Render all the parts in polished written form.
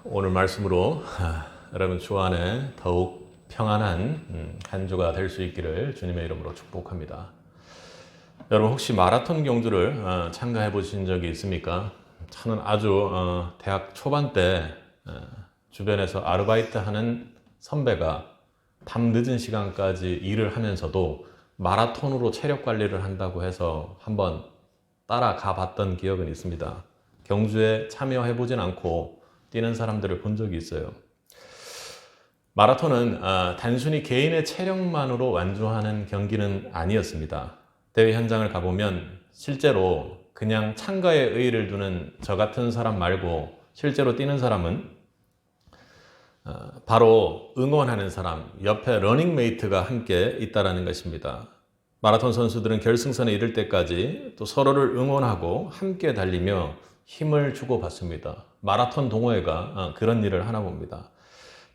오늘 말씀으로 여러분 주 안에 더욱 평안한 한 주가 될 수 있기를 주님의 이름으로 축복합니다. 여러분 혹시 마라톤 경주를 참가해 보신 적이 있습니까? 저는 아주 대학 초반 때 주변에서 아르바이트 하는 선배가 밤 늦은 시간까지 일을 하면서도 마라톤으로 체력 관리를 한다고 해서 한번 따라가 봤던 기억은 있습니다. 경주에 참여해 보진 않고 뛰는 사람들을 본 적이 있어요. 마라톤은 단순히 개인의 체력만으로 완주하는 경기는 아니었습니다. 대회 현장을 가보면 실제로 그냥 참가에 의의를 두는 저 같은 사람 말고 실제로 뛰는 사람은 바로 응원하는 사람, 옆에 러닝메이트가 함께 있다는 것입니다. 마라톤 선수들은 결승선에 이를 때까지 또 서로를 응원하고 함께 달리며 힘을 주고받습니다. 마라톤 동호회가 그런 일을 하나 봅니다.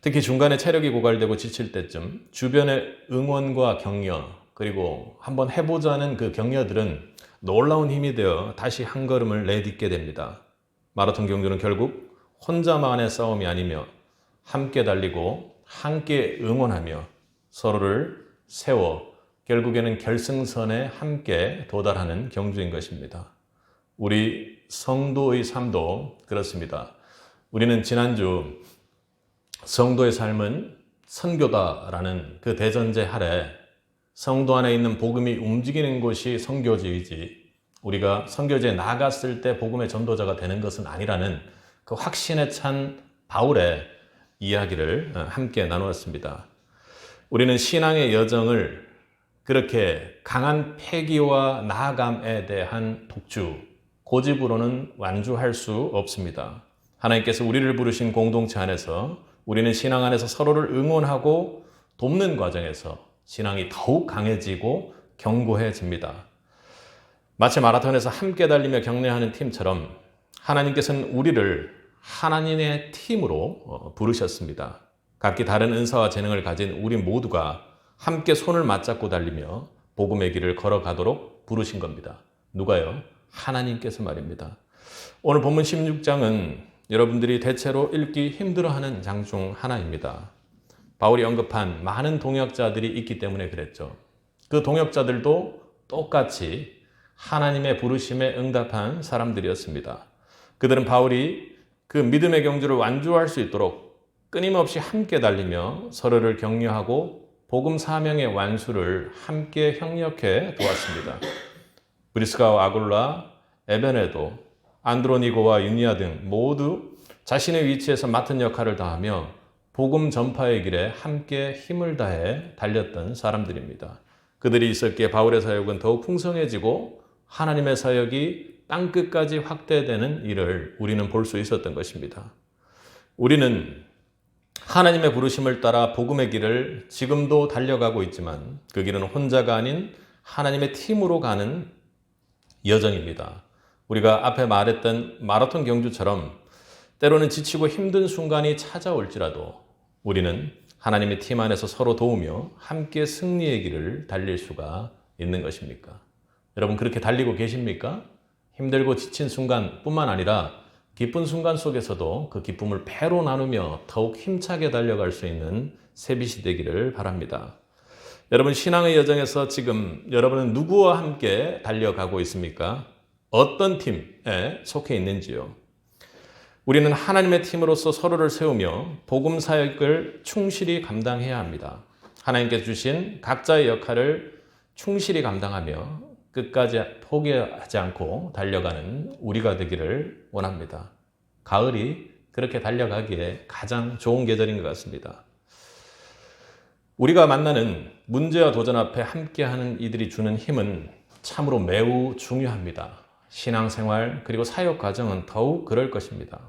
특히 중간에 체력이 고갈되고 지칠 때쯤 주변의 응원과 격려, 그리고 한번 해보자는 그 격려들은 놀라운 힘이 되어 다시 한 걸음을 내딛게 됩니다. 마라톤 경주는 결국 혼자만의 싸움이 아니며 함께 달리고 함께 응원하며 서로를 세워 결국에는 결승선에 함께 도달하는 경주인 것입니다. 우리 성도의 삶도 그렇습니다. 우리는 지난주 성도의 삶은 선교다라는 그 대전제 아래 성도 안에 있는 복음이 움직이는 곳이 선교지이지 우리가 선교지에 나갔을 때 복음의 전도자가 되는 것은 아니라는 그 확신에 찬 바울의 이야기를 함께 나누었습니다. 우리는 신앙의 여정을 그렇게 강한 패기와 나아감에 대한 독주, 고집으로는 완주할 수 없습니다. 하나님께서 우리를 부르신 공동체 안에서 우리는 신앙 안에서 서로를 응원하고 돕는 과정에서 신앙이 더욱 강해지고 견고해집니다. 마치 마라톤에서 함께 달리며 격려하는 팀처럼 하나님께서는 우리를 하나님의 팀으로 부르셨습니다. 각기 다른 은사와 재능을 가진 우리 모두가 함께 손을 맞잡고 달리며 복음의 길을 걸어가도록 부르신 겁니다. 누가요? 하나님께서 말입니다. 오늘 본문 16장은 여러분들이 대체로 읽기 힘들어하는 장 중 하나입니다. 바울이 언급한 많은 동역자들이 있기 때문에 그랬죠. 그 동역자들도 똑같이 하나님의 부르심에 응답한 사람들이었습니다. 그들은 바울이 그 믿음의 경주를 완주할 수 있도록 끊임없이 함께 달리며 서로를 격려하고 복음 사명의 완수를 함께 협력해 도왔습니다. 브리스가와 아굴라, 에베네도, 안드로니고와 유니아 등 모두 자신의 위치에서 맡은 역할을 다하며 복음 전파의 길에 함께 힘을 다해 달렸던 사람들입니다. 그들이 있었기에 바울의 사역은 더욱 풍성해지고 하나님의 사역이 땅끝까지 확대되는 일을 우리는 볼 수 있었던 것입니다. 우리는 하나님의 부르심을 따라 복음의 길을 지금도 달려가고 있지만 그 길은 혼자가 아닌 하나님의 팀으로 가는 여정입니다. 우리가 앞에 말했던 마라톤 경주처럼 때로는 지치고 힘든 순간이 찾아올지라도 우리는 하나님의 팀 안에서 서로 도우며 함께 승리의 길을 달릴 수가 있는 것입니까? 여러분 그렇게 달리고 계십니까? 힘들고 지친 순간뿐만 아니라 기쁜 순간 속에서도 그 기쁨을 배로 나누며 더욱 힘차게 달려갈 수 있는 새빛이 되기를 바랍니다. 여러분 신앙의 여정에서 지금 여러분은 누구와 함께 달려가고 있습니까? 어떤 팀에 속해 있는지요? 우리는 하나님의 팀으로서 서로를 세우며 복음 사역을 충실히 감당해야 합니다. 하나님께 주신 각자의 역할을 충실히 감당하며 끝까지 포기하지 않고 달려가는 우리가 되기를 원합니다. 가을이 그렇게 달려가기에 가장 좋은 계절인 것 같습니다. 우리가 만나는 문제와 도전 앞에 함께하는 이들이 주는 힘은 참으로 매우 중요합니다. 신앙생활 그리고 사역 과정은 더욱 그럴 것입니다.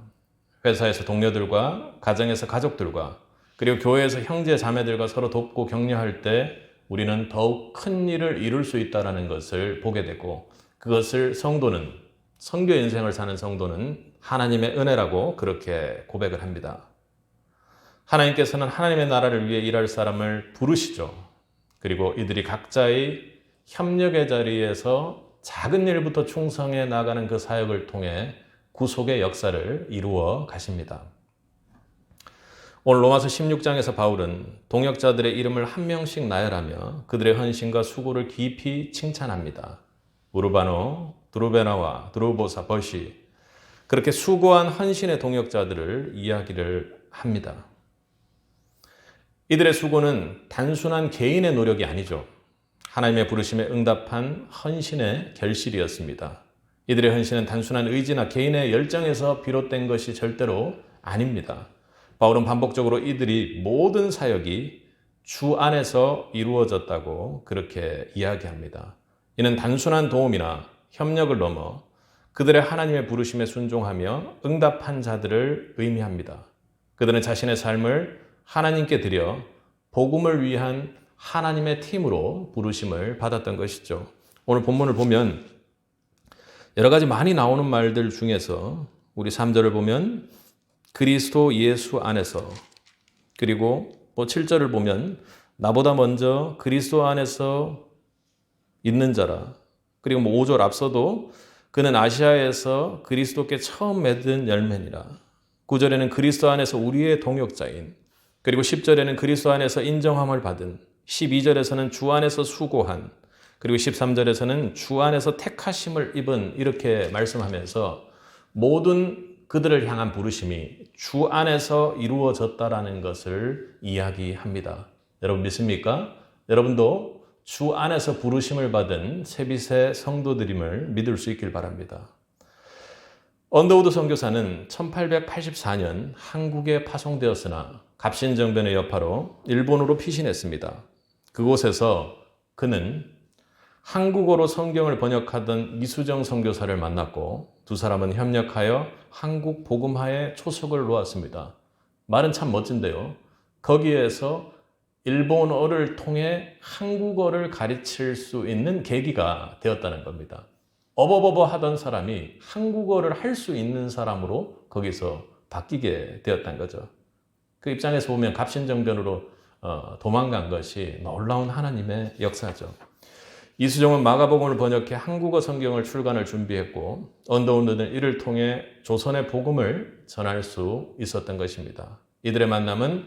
회사에서 동료들과 가정에서 가족들과 그리고 교회에서 형제 자매들과 서로 돕고 격려할 때 우리는 더욱 큰 일을 이룰 수 있다는 것을 보게 되고 그것을 성도는 선교 인생을 사는 성도는 하나님의 은혜라고 그렇게 고백을 합니다. 하나님께서는 하나님의 나라를 위해 일할 사람을 부르시죠. 그리고 이들이 각자의 협력의 자리에서 작은 일부터 충성해 나가는 그 사역을 통해 구속의 역사를 이루어 가십니다. 오늘 로마서 16장에서 바울은 동역자들의 이름을 한 명씩 나열하며 그들의 헌신과 수고를 깊이 칭찬합니다. 우르바노, 드루베나와 드루보사, 버시, 그렇게 수고한 헌신의 동역자들을 이야기를 합니다. 이들의 수고는 단순한 개인의 노력이 아니죠. 하나님의 부르심에 응답한 헌신의 결실이었습니다. 이들의 헌신은 단순한 의지나 개인의 열정에서 비롯된 것이 절대로 아닙니다. 바울은 반복적으로 이들이 모든 사역이 주 안에서 이루어졌다고 그렇게 이야기합니다. 이는 단순한 도움이나 협력을 넘어 그들의 하나님의 부르심에 순종하며 응답한 자들을 의미합니다. 그들은 자신의 삶을 하나님께 드려 복음을 위한 하나님의 팀으로 부르심을 받았던 것이죠. 오늘 본문을 보면 여러 가지 많이 나오는 말들 중에서 우리 3절을 보면 그리스도 예수 안에서, 그리고 또 7절을 보면 나보다 먼저 그리스도 안에서 있는 자라, 그리고 5절 앞서도 그는 아시아에서 그리스도께 처음 맺은 열매니라. 9절에는 그리스도 안에서 우리의 동역자인, 그리고 10절에는 그리스도 안에서 인정함을 받은, 12절에서는 주 안에서 수고한, 그리고 13절에서는 주 안에서 택하심을 입은, 이렇게 말씀하면서 모든 그들을 향한 부르심이 주 안에서 이루어졌다라는 것을 이야기합니다. 여러분 믿습니까? 여러분도 주 안에서 부르심을 받은 세빛의 성도들임을 믿을 수 있길 바랍니다. 언더우드 선교사는 1884년 한국에 파송되었으나 갑신정변의 여파로 일본으로 피신했습니다. 그곳에서 그는 한국어로 성경을 번역하던 이수정 선교사를 만났고 두 사람은 협력하여 한국 복음화에 초석을 놓았습니다. 말은 참 멋진데요. 거기에서 일본어를 통해 한국어를 가르칠 수 있는 계기가 되었다는 겁니다. 어버버버 하던 사람이 한국어를 할 수 있는 사람으로 거기서 바뀌게 되었다는 거죠. 그 입장에서 보면 갑신정변으로 도망간 것이 놀라운 하나님의 역사죠. 이수정은 마가복음을 번역해 한국어 성경을 출간을 준비했고 언더우드는 이를 통해 조선의 복음을 전할 수 있었던 것입니다. 이들의 만남은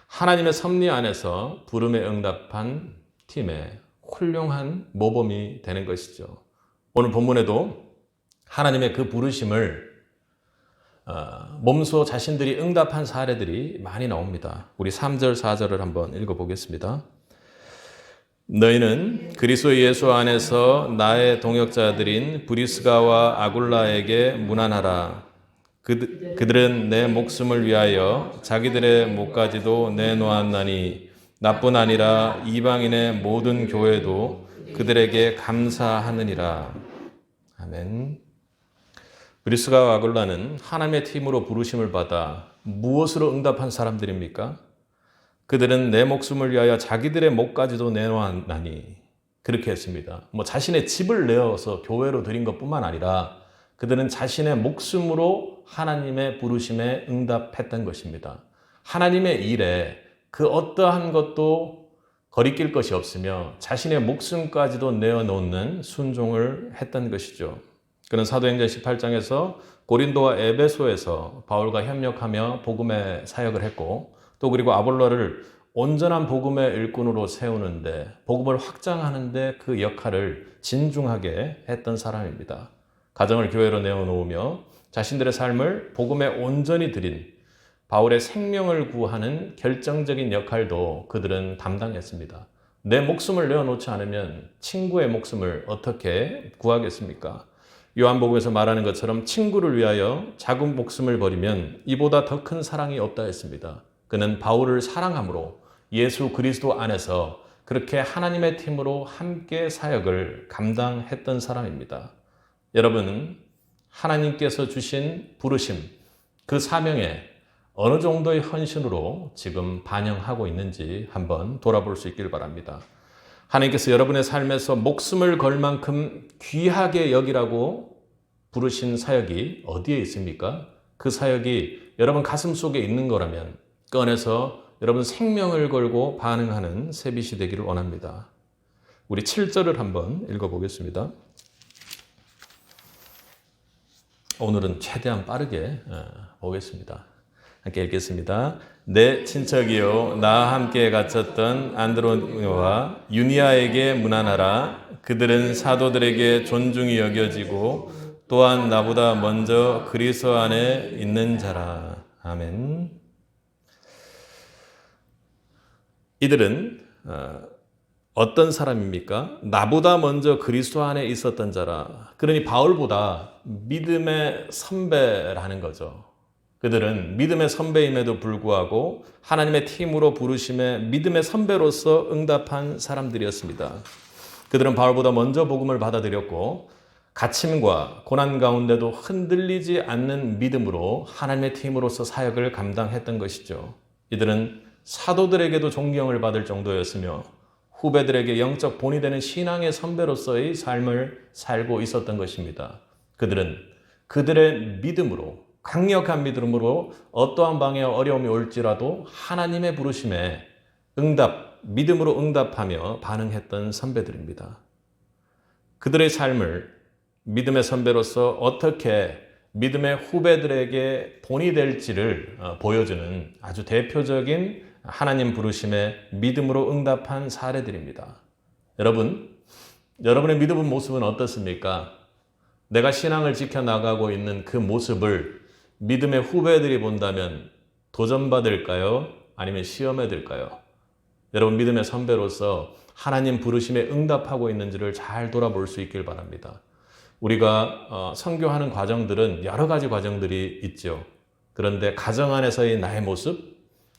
하나님의 섭리 안에서 부름에 응답한 팀의 훌륭한 모범이 되는 것이죠. 오늘 본문에도 하나님의 그 부르심을 몸소 자신들이 응답한 사례들이 많이 나옵니다. 우리 3절, 4절을 한번 읽어보겠습니다. 너희는 그리스도 예수 안에서 나의 동역자들인 브리스가와 아굴라에게 문안하라. 그들은 내 목숨을 위하여 자기들의 목까지도 내놓았나니 나뿐 아니라 이방인의 모든 교회도 그들에게 감사하느니라. 아멘. 브리스가와 아굴라는 하나님의 팀으로 부르심을 받아 무엇으로 응답한 사람들입니까? 그들은 내 목숨을 위하여 자기들의 목까지도 내놓았나니, 그렇게 했습니다. 자신의 집을 내어서 교회로 드린 것뿐만 아니라 그들은 자신의 목숨으로 하나님의 부르심에 응답했던 것입니다. 하나님의 일에 그 어떠한 것도 거리낄 것이 없으며 자신의 목숨까지도 내어놓는 순종을 했던 것이죠. 그는 사도행전 18장에서 고린도와 에베소에서 바울과 협력하며 복음의 사역을 했고 또 그리고 아볼로를 온전한 복음의 일꾼으로 세우는데 복음을 확장하는데 그 역할을 진중하게 했던 사람입니다. 가정을 교회로 내어놓으며 자신들의 삶을 복음에 온전히 드린 바울의 생명을 구하는 결정적인 역할도 그들은 담당했습니다. 내 목숨을 내어놓지 않으면 친구의 목숨을 어떻게 구하겠습니까? 요한복음에서 말하는 것처럼 친구를 위하여 작은 목숨을 버리면 이보다 더 큰 사랑이 없다 했습니다. 그는 바울을 사랑함으로 예수 그리스도 안에서 그렇게 하나님의 팀으로 함께 사역을 감당했던 사람입니다. 여러분은 하나님께서 주신 부르심, 그 사명에 어느 정도의 헌신으로 지금 반영하고 있는지 한번 돌아볼 수 있길 바랍니다. 하나님께서 여러분의 삶에서 목숨을 걸 만큼 귀하게 여기라고 부르신 사역이 어디에 있습니까? 그 사역이 여러분 가슴 속에 있는 거라면 꺼내서 여러분 생명을 걸고 반응하는 세빛이 되기를 원합니다. 우리 7절을 한번 읽어보겠습니다. 오늘은 최대한 빠르게 보겠습니다. 함께 읽겠습니다. 내 친척이요 나와 함께 갇혔던 안드로니와 유니아에게 문안하라. 그들은 사도들에게 존중이 여겨지고 또한 나보다 먼저 그리스도 안에 있는 자라. 아멘. 이들은 어떤 사람입니까? 나보다 먼저 그리스도 안에 있었던 자라. 그러니 바울보다 믿음의 선배라는 거죠. 그들은 믿음의 선배임에도 불구하고 하나님의 팀으로 부르심에 믿음의 선배로서 응답한 사람들이었습니다. 그들은 바울보다 먼저 복음을 받아들였고 갇힘과 고난 가운데도 흔들리지 않는 믿음으로 하나님의 팀으로서 사역을 감당했던 것이죠. 이들은 사도들에게도 존경을 받을 정도였으며 후배들에게 영적 본이 되는 신앙의 선배로서의 삶을 살고 있었던 것입니다. 그들은 그들의 믿음으로, 강력한 믿음으로 어떠한 방해 어려움이 올지라도 하나님의 부르심에 믿음으로 응답하며 반응했던 선배들입니다. 그들의 삶을 믿음의 선배로서 어떻게 믿음의 후배들에게 본이 될지를 보여주는 아주 대표적인 하나님 부르심에 믿음으로 응답한 사례들입니다. 여러분의 믿음의 모습은 어떻습니까? 내가 신앙을 지켜나가고 있는 그 모습을 믿음의 후배들이 본다면 도전받을까요? 아니면 시험에 들까요? 여러분 믿음의 선배로서 하나님 부르심에 응답하고 있는지를 잘 돌아볼 수 있길 바랍니다. 우리가 선교하는 과정들은 여러 가지 과정들이 있죠. 그런데 가정 안에서의 나의 모습,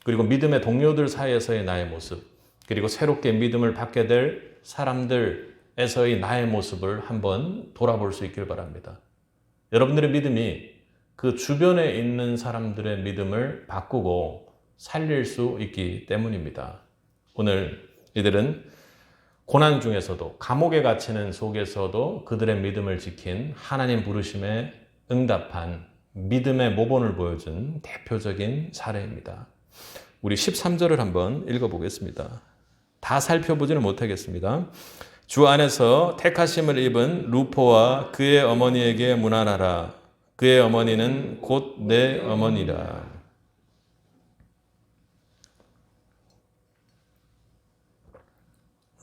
그리고 믿음의 동료들 사이에서의 나의 모습, 그리고 새롭게 믿음을 받게 될 사람들에서의 나의 모습을 한번 돌아볼 수 있길 바랍니다. 여러분들의 믿음이 그 주변에 있는 사람들의 믿음을 바꾸고 살릴 수 있기 때문입니다. 오늘 이들은 고난 중에서도 감옥에 갇히는 속에서도 그들의 믿음을 지킨 하나님 부르심에 응답한 믿음의 모본을 보여준 대표적인 사례입니다. 우리 13절을 한번 읽어보겠습니다. 다 살펴보지는 못하겠습니다. 주 안에서 택하심을 입은 루포와 그의 어머니에게 문안하라. 그의 어머니는 곧 내 어머니라.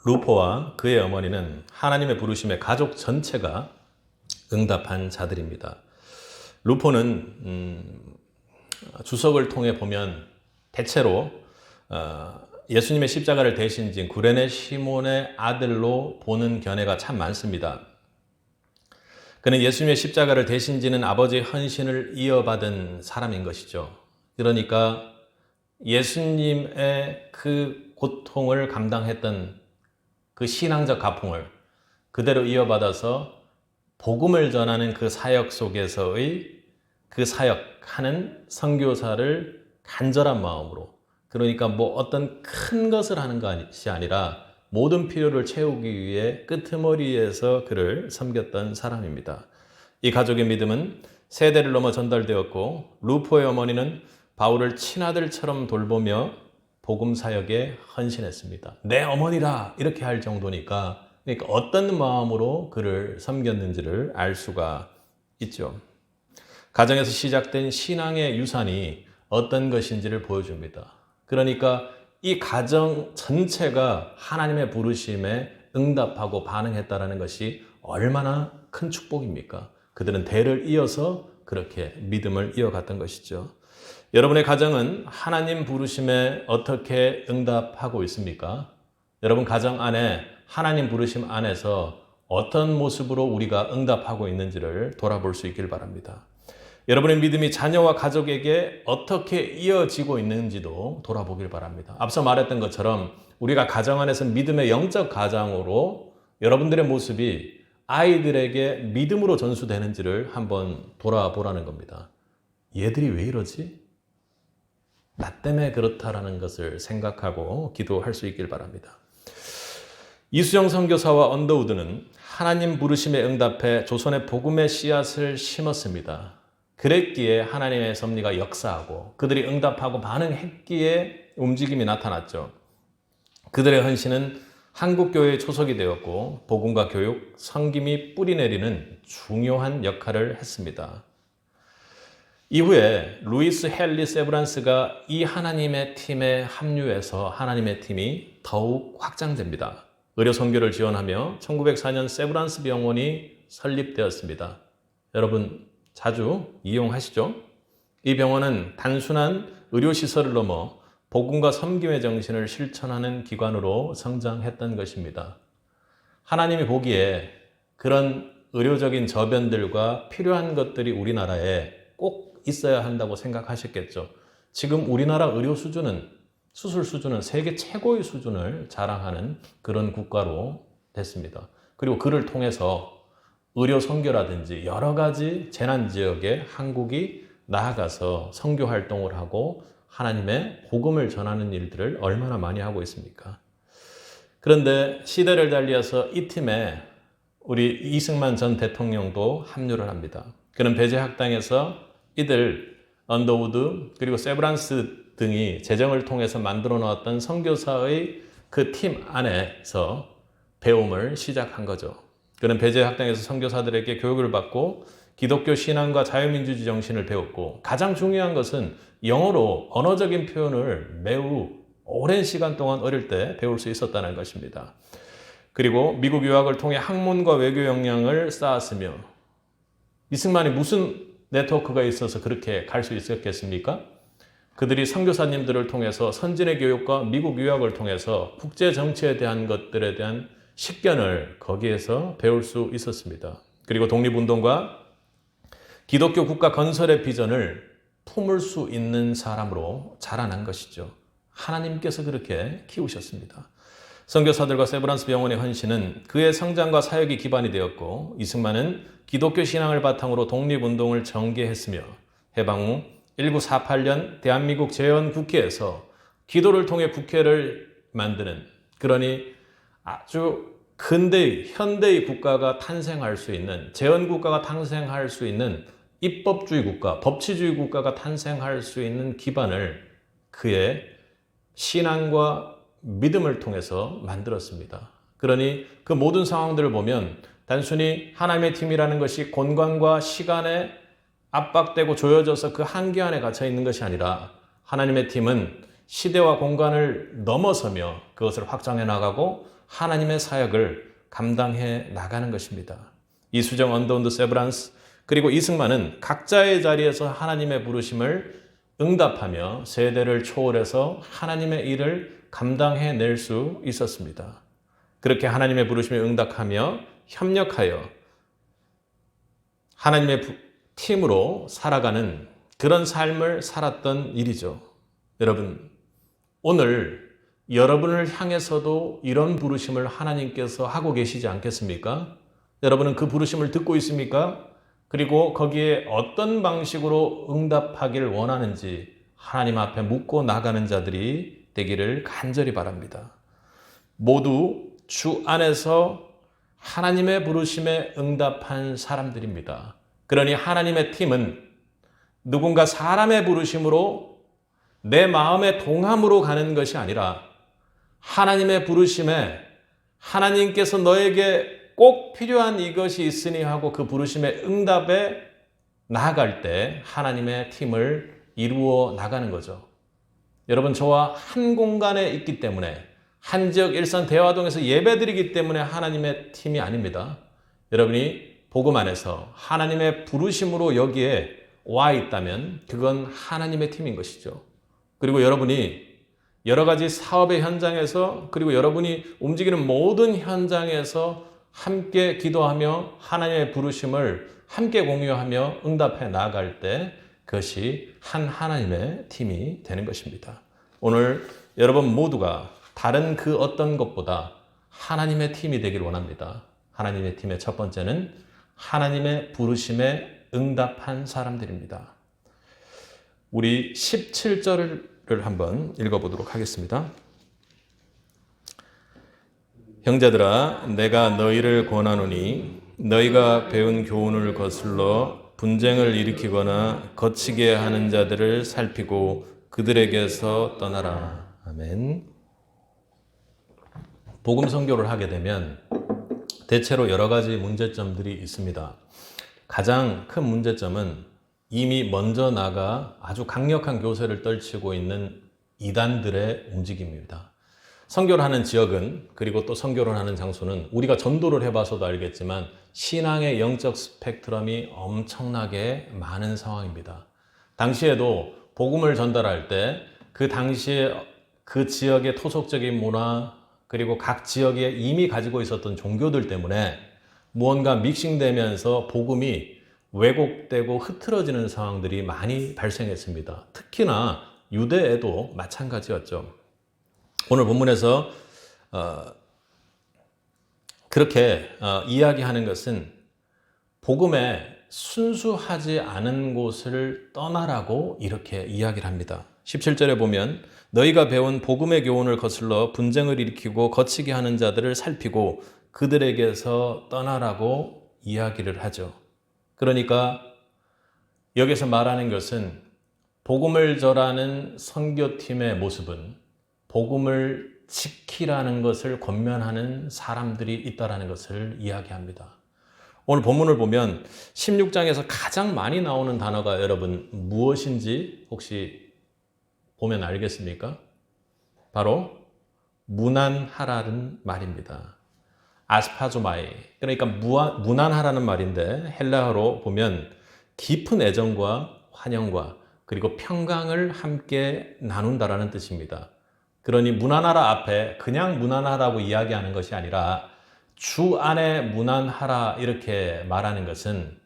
루포와 그의 어머니는 하나님의 부르심에 가족 전체가 응답한 자들입니다. 루포는 주석을 통해 보면 대체로 예수님의 십자가를 대신 진 구레네 시몬의 아들로 보는 견해가 참 많습니다. 그는 예수님의 십자가를 대신 지는 아버지의 헌신을 이어받은 사람인 것이죠. 그러니까 예수님의 그 고통을 감당했던 그 신앙적 가풍을 그대로 이어받아서 복음을 전하는 그 사역 속에서의 그 사역하는 선교사를 간절한 마음으로, 그러니까 뭐 어떤 큰 것을 하는 것이 아니라 모든 필요를 채우기 위해 끄트머리에서 그를 섬겼던 사람입니다. 이 가족의 믿음은 세대를 넘어 전달되었고 루포의 어머니는 바울을 친아들처럼 돌보며 복음 사역에 헌신했습니다. 내 어머니라 이렇게 할 정도니까, 그러니까 어떤 마음으로 그를 섬겼는지를 알 수가 있죠. 가정에서 시작된 신앙의 유산이 어떤 것인지를 보여줍니다. 그러니까 이 가정 전체가 하나님의 부르심에 응답하고 반응했다는 것이 얼마나 큰 축복입니까? 그들은 대를 이어서 그렇게 믿음을 이어갔던 것이죠. 여러분의 가정은 하나님 부르심에 어떻게 응답하고 있습니까? 여러분 가정 안에 하나님 부르심 안에서 어떤 모습으로 우리가 응답하고 있는지를 돌아볼 수 있길 바랍니다. 여러분의 믿음이 자녀와 가족에게 어떻게 이어지고 있는지도 돌아보길 바랍니다. 앞서 말했던 것처럼 우리가 가정 안에서 믿음의 영적 가장으로 여러분들의 모습이 아이들에게 믿음으로 전수되는지를 한번 돌아보라는 겁니다. 얘들이 왜 이러지? 나 때문에 그렇다라는 것을 생각하고 기도할 수 있길 바랍니다. 이수영 선교사와 언더우드는 하나님 부르심에 응답해 조선의 복음의 씨앗을 심었습니다. 그랬기에 하나님의 섭리가 역사하고 그들이 응답하고 반응했기에 움직임이 나타났죠. 그들의 헌신은 한국교회의 초석이 되었고 복음과 교육, 섬김이 뿌리내리는 중요한 역할을 했습니다. 이후에 루이스 헨리 세브란스가 이 하나님의 팀에 합류해서 하나님의 팀이 더욱 확장됩니다. 의료 선교를 지원하며 1904년 세브란스 병원이 설립되었습니다. 여러분 자주 이용하시죠? 이 병원은 단순한 의료시설을 넘어 복음과 섬김의 정신을 실천하는 기관으로 성장했던 것입니다. 하나님이 보기에 그런 의료적인 저변들과 필요한 것들이 우리나라에 꼭 있어야 한다고 생각하셨겠죠. 지금 우리나라 의료 수준은, 수술 수준은 세계 최고의 수준을 자랑하는 그런 국가로 됐습니다. 그리고 그를 통해서 의료 선교라든지 여러 가지 재난 지역에 한국이 나아가서 선교 활동을 하고 하나님의 복음을 전하는 일들을 얼마나 많이 하고 있습니까? 그런데 시대를 달리해서 이 팀에 우리 이승만 전 대통령도 합류를 합니다. 그는 배제학당에서 이들 언더우드 그리고 세브란스 등이 재정을 통해서 만들어 놓았던 선교사의 그 팀 안에서 배움을 시작한 거죠. 그는 배제학당에서 선교사들에게 교육을 받고 기독교 신앙과 자유민주주의 정신을 배웠고 가장 중요한 것은 영어로 언어적인 표현을 매우 오랜 시간 동안 어릴 때 배울 수 있었다는 것입니다. 그리고 미국 유학을 통해 학문과 외교 역량을 쌓았으며 이승만이 무슨 네트워크가 있어서 그렇게 갈 수 있었겠습니까? 그들이 선교사님들을 통해서 선진의 교육과 미국 유학을 통해서 국제 정치에 대한 것들에 대한 식견을 거기에서 배울 수 있었습니다. 그리고 독립운동과 기독교 국가 건설의 비전을 품을 수 있는 사람으로 자라난 것이죠. 하나님께서 그렇게 키우셨습니다. 선교사들과 세브란스 병원의 헌신은 그의 성장과 사역이 기반이 되었고 이승만은 기독교 신앙을 바탕으로 독립운동을 전개했으며 해방 후 1948년 대한민국 재헌국회에서 기도를 통해 국회를 만드는 그러니 아주 근대의 현대의 국가가 탄생할 수 있는 재헌국가가 탄생할 수 있는 입법주의 국가, 법치주의 국가가 탄생할 수 있는 기반을 그의 신앙과 믿음을 통해서 만들었습니다. 그러니 그 모든 상황들을 보면 단순히 하나님의 팀이라는 것이 공간과 시간에 압박되고 조여져서 그 한계 안에 갇혀 있는 것이 아니라 하나님의 팀은 시대와 공간을 넘어서며 그것을 확장해 나가고 하나님의 사역을 감당해 나가는 것입니다. 이수정, 언더우드, 세브란스 그리고 이승만은 각자의 자리에서 하나님의 부르심을 응답하며 세대를 초월해서 하나님의 일을 감당해낼 수 있었습니다. 그렇게 하나님의 부르심에 응답하며 협력하여 하나님의 팀으로 살아가는 그런 삶을 살았던 일이죠. 여러분, 오늘 여러분을 향해서도 이런 부르심을 하나님께서 하고 계시지 않겠습니까? 여러분은 그 부르심을 듣고 있습니까? 그리고 거기에 어떤 방식으로 응답하기를 원하는지 하나님 앞에 묻고 나가는 자들이 되기를 간절히 바랍니다. 모두 주 안에서 하나님의 부르심에 응답한 사람들입니다. 그러니 하나님의 팀은 누군가 사람의 부르심으로 내 마음의 동함으로 가는 것이 아니라 하나님의 부르심에 하나님께서 너에게 꼭 필요한 이것이 있으니 하고 그 부르심의 응답에 나아갈 때 하나님의 팀을 이루어 나가는 거죠. 여러분, 저와 한 공간에 있기 때문에 한 지역 일산 대화동에서 예배드리기 때문에 하나님의 팀이 아닙니다. 여러분이 복음 안에서 하나님의 부르심으로 여기에 와 있다면 그건 하나님의 팀인 것이죠. 그리고 여러분이 여러 가지 사업의 현장에서 그리고 여러분이 움직이는 모든 현장에서 함께 기도하며 하나님의 부르심을 함께 공유하며 응답해 나아갈 때 그것이 한 하나님의 팀이 되는 것입니다. 오늘 여러분 모두가 다른 그 어떤 것보다 하나님의 팀이 되길 원합니다. 하나님의 팀의 첫 번째는 하나님의 부르심에 응답한 사람들입니다. 우리 17절을 한번 읽어보도록 하겠습니다. 형제들아, 내가 너희를 권하노니 너희가 배운 교훈을 거슬러 분쟁을 일으키거나 거치게 하는 자들을 살피고 그들에게서 떠나라. 아멘. 복음 선교를 하게 되면 대체로 여러 가지 문제점들이 있습니다. 가장 큰 문제점은 이미 먼저 나가 아주 강력한 교세를 떨치고 있는 이단들의 움직임입니다. 선교를 하는 지역은, 그리고 또 선교를 하는 장소는 우리가 전도를 해봐서도 알겠지만 신앙의 영적 스펙트럼이 엄청나게 많은 상황입니다. 당시에도 복음을 전달할 때 그 당시에 그 지역의 토속적인 문화, 그리고 각 지역에 이미 가지고 있었던 종교들 때문에 무언가 믹싱되면서 복음이 왜곡되고 흐트러지는 상황들이 많이 발생했습니다. 특히나 유대에도 마찬가지였죠. 오늘 본문에서 그렇게 이야기하는 것은 복음에 순수하지 않은 곳을 떠나라고 이렇게 이야기를 합니다. 17절에 보면 너희가 배운 복음의 교훈을 거슬러 분쟁을 일으키고 거치게 하는 자들을 살피고 그들에게서 떠나라고 이야기를 하죠. 그러니까 여기서 말하는 것은 복음을 전하는 선교팀의 모습은 복음을 지키라는 것을 권면하는 사람들이 있다는 것을 이야기합니다. 오늘 본문을 보면 16장에서 가장 많이 나오는 단어가 여러분 무엇인지 혹시 보면 알겠습니까? 바로 무난하라는 말입니다. 아스파조마이, 그러니까 무난하라는 말인데 헬라어로 보면 깊은 애정과 환영과 그리고 평강을 함께 나눈다라는 뜻입니다. 그러니 무난하라 앞에 그냥 무난하라고 이야기하는 것이 아니라 주 안에 무난하라 이렇게 말하는 것은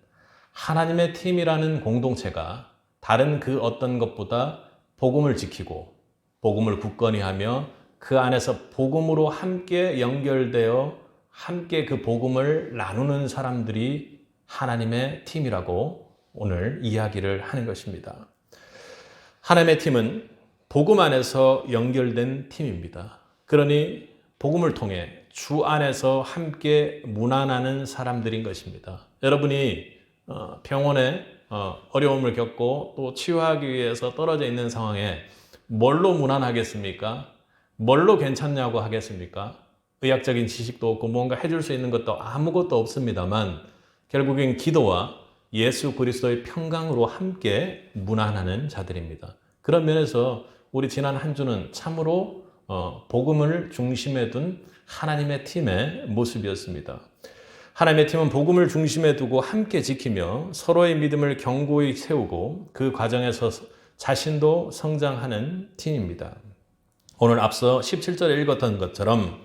하나님의 팀이라는 공동체가 다른 그 어떤 것보다 복음을 지키고 복음을 굳건히 하며 그 안에서 복음으로 함께 연결되어 함께 그 복음을 나누는 사람들이 하나님의 팀이라고 오늘 이야기를 하는 것입니다. 하나님의 팀은 복음 안에서 연결된 팀입니다. 그러니 복음을 통해 주 안에서 함께 무난하는 사람들인 것입니다. 여러분이 병원에 어려움을 겪고 또 치유하기 위해서 떨어져 있는 상황에 뭘로 무난하겠습니까? 뭘로 괜찮냐고 하겠습니까? 의학적인 지식도 없고 뭔가 해줄 수 있는 것도 아무것도 없습니다만 결국엔 기도와 예수 그리스도의 평강으로 함께 무난하는 자들입니다. 그런 면에서 우리 지난 한 주는 참으로 복음을 중심에 둔 하나님의 팀의 모습이었습니다. 하나님의 팀은 복음을 중심에 두고 함께 지키며 서로의 믿음을 견고히 세우고 그 과정에서 자신도 성장하는 팀입니다. 오늘 앞서 17절에 읽었던 것처럼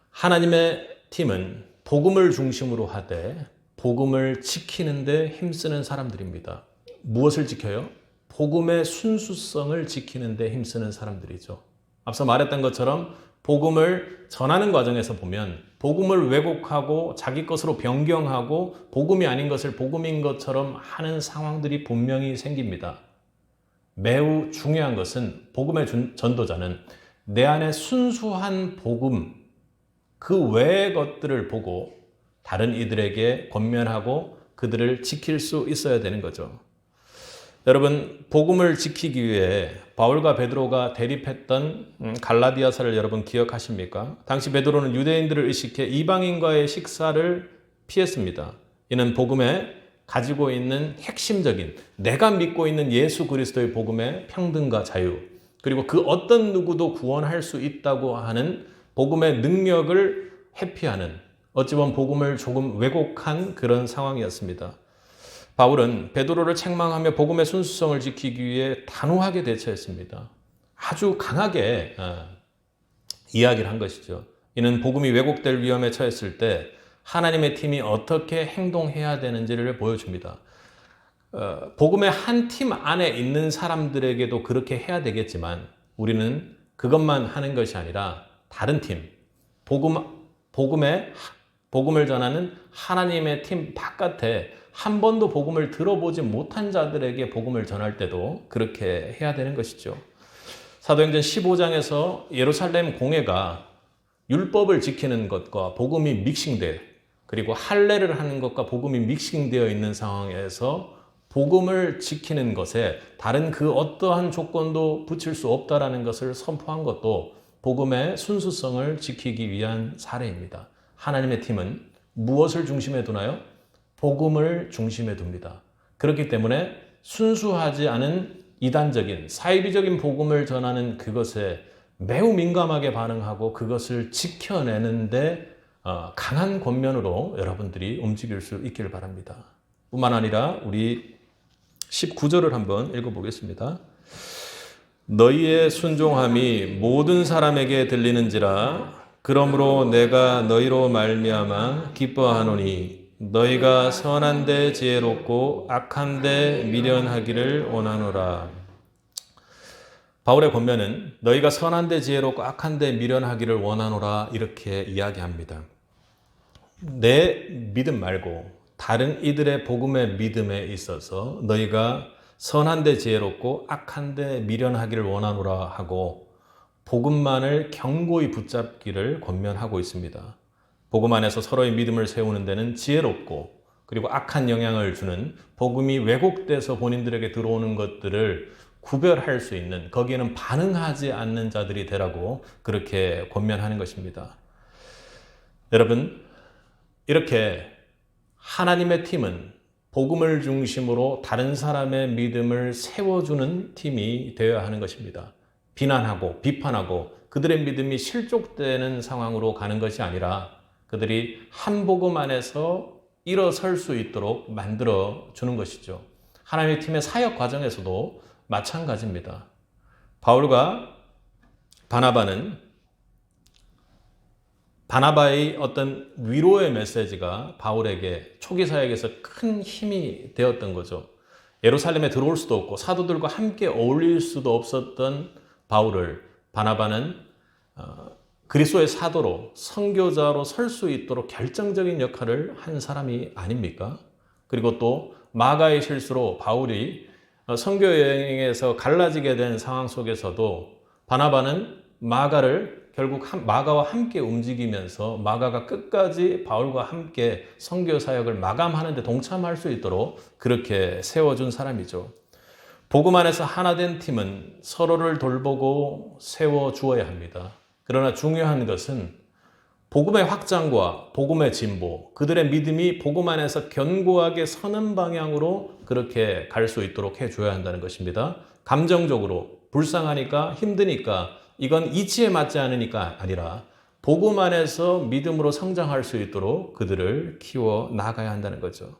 하나님의 팀은 복음을 중심으로 하되 복음을 지키는 데 힘쓰는 사람들입니다. 무엇을 지켜요? 복음의 순수성을 지키는 데 힘쓰는 사람들이죠. 앞서 말했던 것처럼 복음을 전하는 과정에서 보면 복음을 왜곡하고 자기 것으로 변경하고 복음이 아닌 것을 복음인 것처럼 하는 상황들이 분명히 생깁니다. 매우 중요한 것은 복음의 전도자는 내 안에 순수한 복음, 그 외의 것들을 보고 다른 이들에게 권면하고 그들을 지킬 수 있어야 되는 거죠. 여러분, 복음을 지키기 위해 바울과 베드로가 대립했던 갈라디아서를 여러분 기억하십니까? 당시 베드로는 유대인들을 의식해 이방인과의 식사를 피했습니다. 이는 복음에 가지고 있는 핵심적인 내가 믿고 있는 예수 그리스도의 복음의 평등과 자유, 그리고 그 어떤 누구도 구원할 수 있다고 하는 복음의 능력을 회피하는, 어찌 보면 복음을 조금 왜곡한 그런 상황이었습니다. 바울은 베드로를 책망하며 복음의 순수성을 지키기 위해 단호하게 대처했습니다. 아주 강하게 이야기를 한 것이죠. 이는 복음이 왜곡될 위험에 처했을 때 하나님의 팀이 어떻게 행동해야 되는지를 보여줍니다. 복음의 한 팀 안에 있는 사람들에게도 그렇게 해야 되겠지만 우리는 그것만 하는 것이 아니라 다른 팀, 복음을 전하는 하나님의 팀 바깥에 한 번도 복음을 들어보지 못한 자들에게 복음을 전할 때도 그렇게 해야 되는 것이죠. 사도행전 15장에서 예루살렘 공회가 율법을 지키는 것과 복음이 믹싱돼, 그리고 할례를 하는 것과 복음이 믹싱되어 있는 상황에서 복음을 지키는 것에 다른 그 어떠한 조건도 붙일 수 없다라는 것을 선포한 것도 복음의 순수성을 지키기 위한 사례입니다. 하나님의 팀은 무엇을 중심에 두나요? 복음을 중심에 둡니다. 그렇기 때문에 순수하지 않은 이단적인 사이비적인 복음을 전하는 그것에 매우 민감하게 반응하고 그것을 지켜내는데 강한 권면으로 여러분들이 움직일 수 있기를 바랍니다. 뿐만 아니라 우리 19절을 한번 읽어보겠습니다. 너희의 순종함이 모든 사람에게 들리는지라 그러므로 내가 너희로 말미암아 기뻐하노니 너희가 선한데 지혜롭고 악한데 미련하기를 원하노라. 바울의 권면은 너희가 선한데 지혜롭고 악한데 미련하기를 원하노라 이렇게 이야기합니다. 내 믿음 말고 다른 이들의 복음의 믿음에 있어서 너희가 선한데 지혜롭고 악한데 미련하기를 원하노라 하고 복음만을 견고히 붙잡기를 권면하고 있습니다. 복음 안에서 서로의 믿음을 세우는 데는 지혜롭고 그리고 악한 영향을 주는 복음이 왜곡돼서 본인들에게 들어오는 것들을 구별할 수 있는 거기에는 반응하지 않는 자들이 되라고 그렇게 권면하는 것입니다. 여러분, 이렇게 하나님의 팀은 복음을 중심으로 다른 사람의 믿음을 세워주는 팀이 되어야 하는 것입니다. 비난하고 비판하고 그들의 믿음이 실족되는 상황으로 가는 것이 아니라 그들이 한 복음 안에서 일어설 수 있도록 만들어 주는 것이죠. 하나님의 팀의 사역 과정에서도 마찬가지입니다. 바울과 바나바의 어떤 위로의 메시지가 바울에게 초기 사역에서 큰 힘이 되었던 거죠. 예루살렘에 들어올 수도 없고 사도들과 함께 어울릴 수도 없었던 바울을 바나바는 그리스도의 사도로 선교자로 설 수 있도록 결정적인 역할을 한 사람이 아닙니까? 그리고 또 마가의 실수로 바울이 선교 여행에서 갈라지게 된 상황 속에서도 바나바는 마가를 결국 마가와 함께 움직이면서 마가가 끝까지 바울과 함께 선교 사역을 마감하는 데 동참할 수 있도록 그렇게 세워준 사람이죠. 복음 안에서 하나 된 팀은 서로를 돌보고 세워주어야 합니다. 그러나 중요한 것은 복음의 확장과 복음의 진보, 그들의 믿음이 복음 안에서 견고하게 서는 방향으로 그렇게 갈 수 있도록 해줘야 한다는 것입니다. 감정적으로 불쌍하니까 힘드니까 이건 이치에 맞지 않으니까 아니라 복음 안에서 믿음으로 성장할 수 있도록 그들을 키워 나가야 한다는 거죠.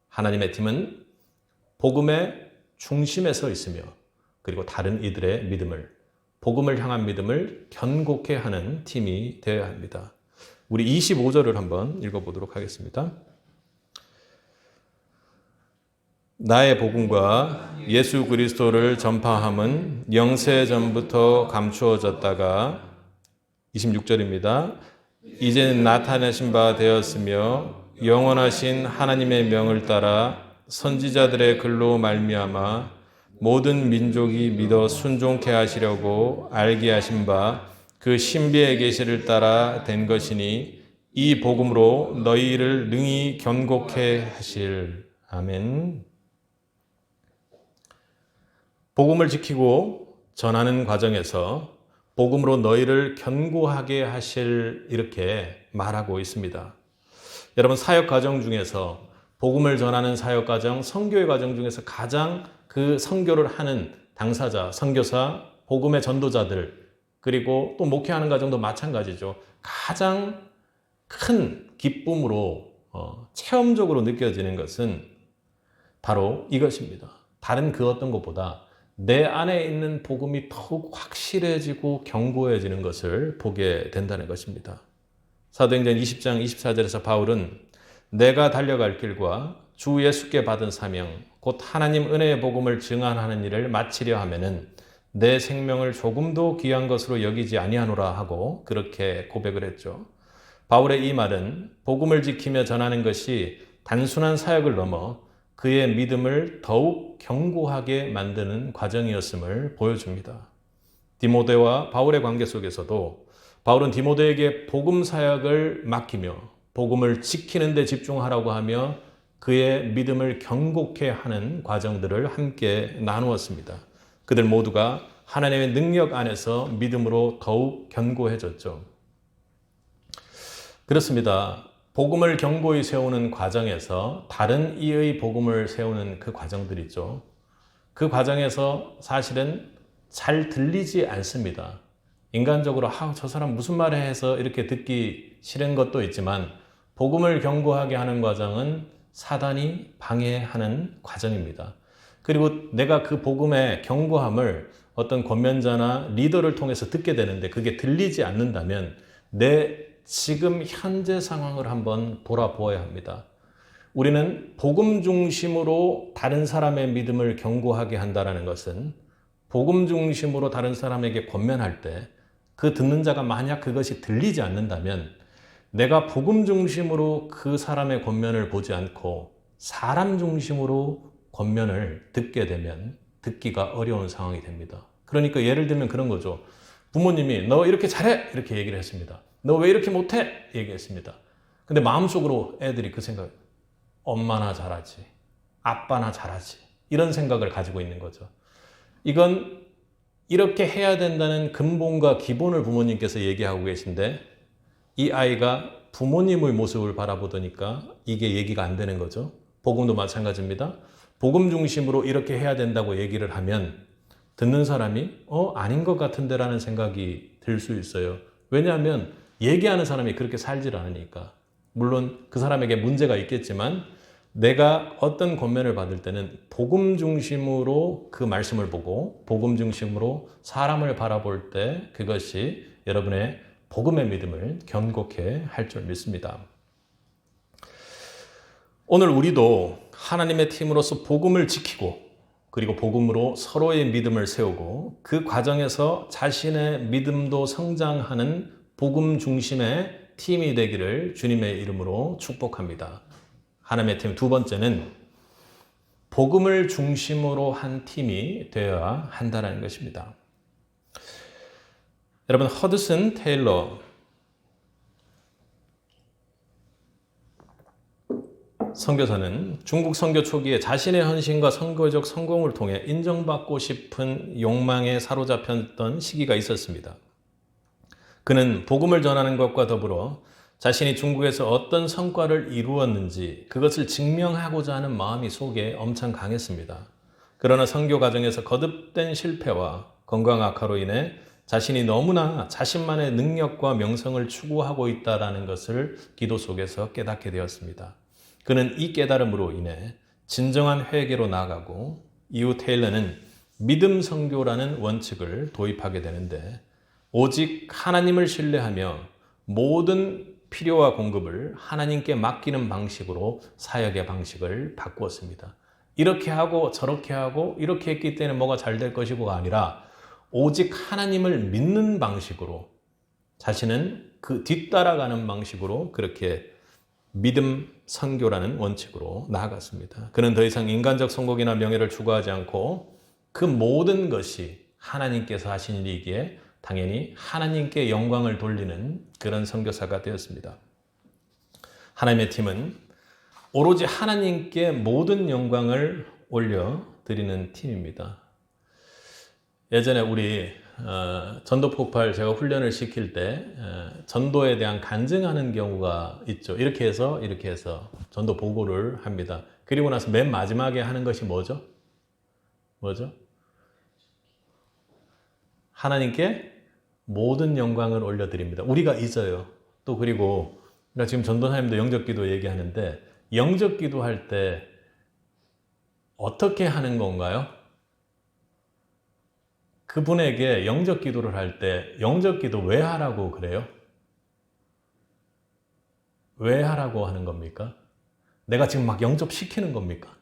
하나님의 팀은 복음의 중심에 서 있으며 그리고 다른 이들의 믿음을, 복음을 향한 믿음을 견고케 하는 팀이 되어야 합니다. 우리 25절을 한번 읽어보도록 하겠습니다. 나의 복음과 예수 그리스도를 전파함은 영세전부터 감추어졌다가 26절입니다. 이제는 나타내신 바 되었으며 영원하신 하나님의 명을 따라 선지자들의 글로 말미암아 모든 민족이 믿어 순종케 하시려고 알게 하신 바 그 신비의 계시를 따라 된 것이니 이 복음으로 너희를 능히 견고케 하실. 아멘. 복음을 지키고 전하는 과정에서 복음으로 너희를 견고하게 하실 이렇게 말하고 있습니다. 여러분 사역 과정 중에서 복음을 전하는 사역 과정, 선교의 과정 중에서 가장 그 선교를 하는 당사자, 선교사, 복음의 전도자들 그리고 또 목회하는 과정도 마찬가지죠. 가장 큰 기쁨으로 체험적으로 느껴지는 것은 바로 이것입니다. 다른 그 어떤 것보다 내 안에 있는 복음이 더욱 확실해지고 견고해지는 것을 보게 된다는 것입니다. 사도행전 20장 24절에서 바울은 내가 달려갈 길과 주 예수께 받은 사명 곧 하나님 은혜의 복음을 증언하는 일을 마치려 하면은 내 생명을 조금도 귀한 것으로 여기지 아니하노라 하고 그렇게 고백을 했죠. 바울의 이 말은 복음을 지키며 전하는 것이 단순한 사역을 넘어 그의 믿음을 더욱 견고하게 만드는 과정이었음을 보여줍니다. 디모데와 바울의 관계 속에서도 바울은 디모데에게 복음 사역을 맡기며 복음을 지키는 데 집중하라고 하며 그의 믿음을 견고케 하는 과정들을 함께 나누었습니다. 그들 모두가 하나님의 능력 안에서 믿음으로 더욱 견고해졌죠. 그렇습니다. 복음을 견고히 세우는 과정에서 다른 이의 복음을 세우는 그 과정들이 있죠. 그 과정에서 사실은 잘 들리지 않습니다. 인간적으로 저 사람 무슨 말을 해서 이렇게 듣기 싫은 것도 있지만 복음을 견고하게 하는 과정은 사단이 방해하는 과정입니다. 그리고 내가 그 복음의 견고함을 어떤 권면자나 리더를 통해서 듣게 되는데 그게 들리지 않는다면 내 지금 현재 상황을 한번 돌아보아야 합니다. 우리는 복음 중심으로 다른 사람의 믿음을 견고하게 한다는 것은 복음 중심으로 다른 사람에게 권면할 때 그 듣는 자가 만약 그것이 들리지 않는다면 내가 복음 중심으로 그 사람의 권면을 보지 않고 사람 중심으로 권면을 듣게 되면 듣기가 어려운 상황이 됩니다. 그러니까 예를 들면 그런 거죠. 부모님이 너 이렇게 잘해! 이렇게 얘기를 했습니다. 너 왜 이렇게 못해? 얘기했습니다. 근데 마음속으로 애들이 그 생각, 엄마나 잘하지, 아빠나 잘하지, 이런 생각을 가지고 있는 거죠. 이건 이렇게 해야 된다는 근본과 기본을 부모님께서 얘기하고 계신데 이 아이가 부모님의 모습을 바라보더니까 이게 얘기가 안 되는 거죠. 복음도 마찬가지입니다. 복음 중심으로 이렇게 해야 된다고 얘기를 하면 듣는 사람이 아닌 것 같은데 라는 생각이 들 수 있어요. 왜냐하면 얘기하는 사람이 그렇게 살질 않으니까. 물론 그 사람에게 문제가 있겠지만 내가 어떤 권면을 받을 때는 복음 중심으로 그 말씀을 보고 복음 중심으로 사람을 바라볼 때 그것이 여러분의 복음의 믿음을 견고케 할 줄 믿습니다. 오늘 우리도 하나님의 팀으로서 복음을 지키고 그리고 복음으로 서로의 믿음을 세우고 그 과정에서 자신의 믿음도 성장하는 복음 중심의 팀이 되기를 주님의 이름으로 축복합니다. 하나님의 팀 두 번째는 복음을 중심으로 한 팀이 되어야 한다는 것입니다. 여러분, 허드슨 테일러 선교사는 중국 선교 초기에 자신의 헌신과 선교적 성공을 통해 인정받고 싶은 욕망에 사로잡혔던 시기가 있었습니다. 그는 복음을 전하는 것과 더불어 자신이 중국에서 어떤 성과를 이루었는지 그것을 증명하고자 하는 마음이 속에 엄청 강했습니다. 그러나 선교 과정에서 거듭된 실패와 건강 악화로 인해 자신이 너무나 자신만의 능력과 명성을 추구하고 있다는 것을 기도 속에서 깨닫게 되었습니다. 그는 이 깨달음으로 인해 진정한 회개로 나아가고 이후 테일러는 믿음 선교라는 원칙을 도입하게 되는데 오직 하나님을 신뢰하며 모든 필요와 공급을 하나님께 맡기는 방식으로 사역의 방식을 바꾸었습니다. 이렇게 하고 저렇게 하고 이렇게 했기 때문에 뭐가 잘 될 것이고가 아니라 오직 하나님을 믿는 방식으로 자신은 그 뒤따라가는 방식으로 그렇게 믿음 선교라는 원칙으로 나아갔습니다. 그는 더 이상 인간적 성공이나 명예를 추구하지 않고 그 모든 것이 하나님께서 하신 일이기에 당연히 하나님께 영광을 돌리는 그런 선교사가 되었습니다. 하나님의 팀은 오로지 하나님께 모든 영광을 올려드리는 팀입니다. 예전에 우리 전도 폭발 제가 훈련을 시킬 때 전도에 대한 간증하는 경우가 있죠. 이렇게 해서 전도 보고를 합니다. 그리고 나서 맨 마지막에 하는 것이 뭐죠? 하나님께 모든 영광을 올려드립니다. 우리가 잊어요. 또 그리고 지금 전도사님도 영접기도 얘기하는데 영접기도 할 때 어떻게 하는 건가요? 그분에게 영접기도를 할 때 영접기도 왜 하라고 그래요? 왜 하라고 하는 겁니까? 내가 지금 막 영접시키는 겁니까?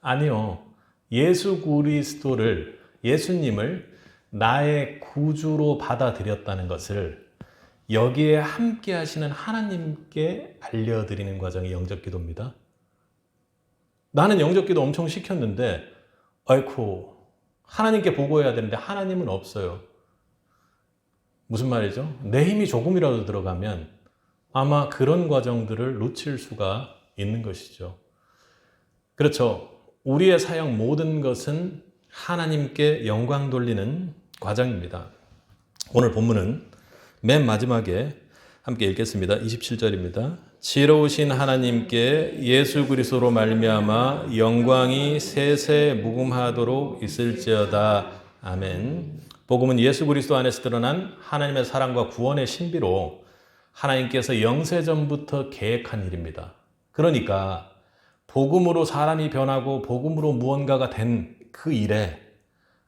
아니요. 예수 그리스도를, 예수님을 나의 구주로 받아들였다는 것을 여기에 함께 하시는 하나님께 알려드리는 과정이 영접기도입니다. 나는 영접기도 엄청 시켰는데 아이고 하나님께 보고해야 되는데 하나님은 없어요. 무슨 말이죠? 내 힘이 조금이라도 들어가면 아마 그런 과정들을 놓칠 수가 있는 것이죠. 그렇죠. 우리의 사역 모든 것은 하나님께 영광 돌리는 과정입니다. 오늘 본문은 맨 마지막에 함께 읽겠습니다. 27절입니다. 지혜로우신 하나님께 예수 그리스도로 말미암아 영광이 세세 무궁하도록 있을지어다. 아멘. 복음은 예수 그리스도 안에서 드러난 하나님의 사랑과 구원의 신비로 하나님께서 영세전부터 계획한 일입니다. 그러니까 복음으로 사람이 변하고 복음으로 무언가가 된 그 일에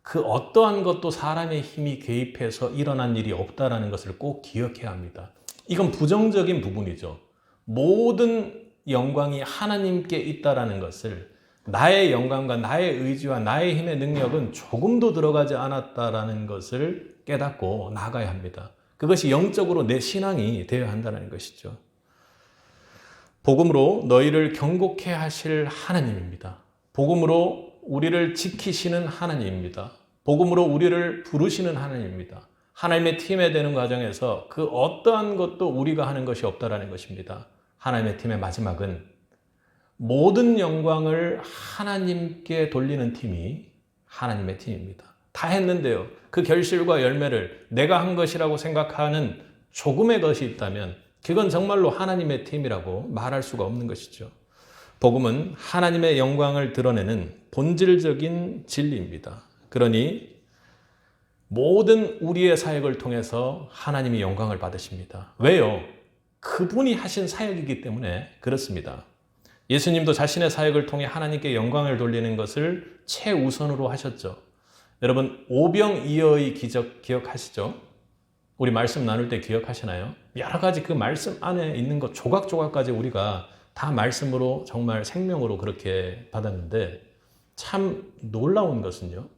그 어떠한 것도 사람의 힘이 개입해서 일어난 일이 없다라는 것을 꼭 기억해야 합니다. 이건 부정적인 부분이죠. 모든 영광이 하나님께 있다라는 것을, 나의 영광과 나의 의지와 나의 힘의 능력은 조금도 들어가지 않았다라는 것을 깨닫고 나가야 합니다. 그것이 영적으로 내 신앙이 되어야 한다는 것이죠. 복음으로 너희를 경고케 하실 하나님입니다. 복음으로 우리를 지키시는 하나님입니다. 복음으로 우리를 부르시는 하나님입니다. 하나님의 팀에 되는 과정에서 그 어떠한 것도 우리가 하는 것이 없다라는 것입니다. 하나님의 팀의 마지막은 모든 영광을 하나님께 돌리는 팀이 하나님의 팀입니다. 다 했는데요. 그 결실과 열매를 내가 한 것이라고 생각하는 조금의 것이 있다면 그건 정말로 하나님의 팀이라고 말할 수가 없는 것이죠. 복음은 하나님의 영광을 드러내는 본질적인 진리입니다. 그러니 모든 우리의 사역을 통해서 하나님이 영광을 받으십니다. 왜요? 그분이 하신 사역이기 때문에 그렇습니다. 예수님도 자신의 사역을 통해 하나님께 영광을 돌리는 것을 최우선으로 하셨죠. 여러분, 오병이어의 기적 기억하시죠? 우리 말씀 나눌 때 기억하시나요? 여러 가지 그 말씀 안에 있는 것 조각조각까지 우리가 다 말씀으로 정말 생명으로 그렇게 받았는데 참 놀라운 것은요.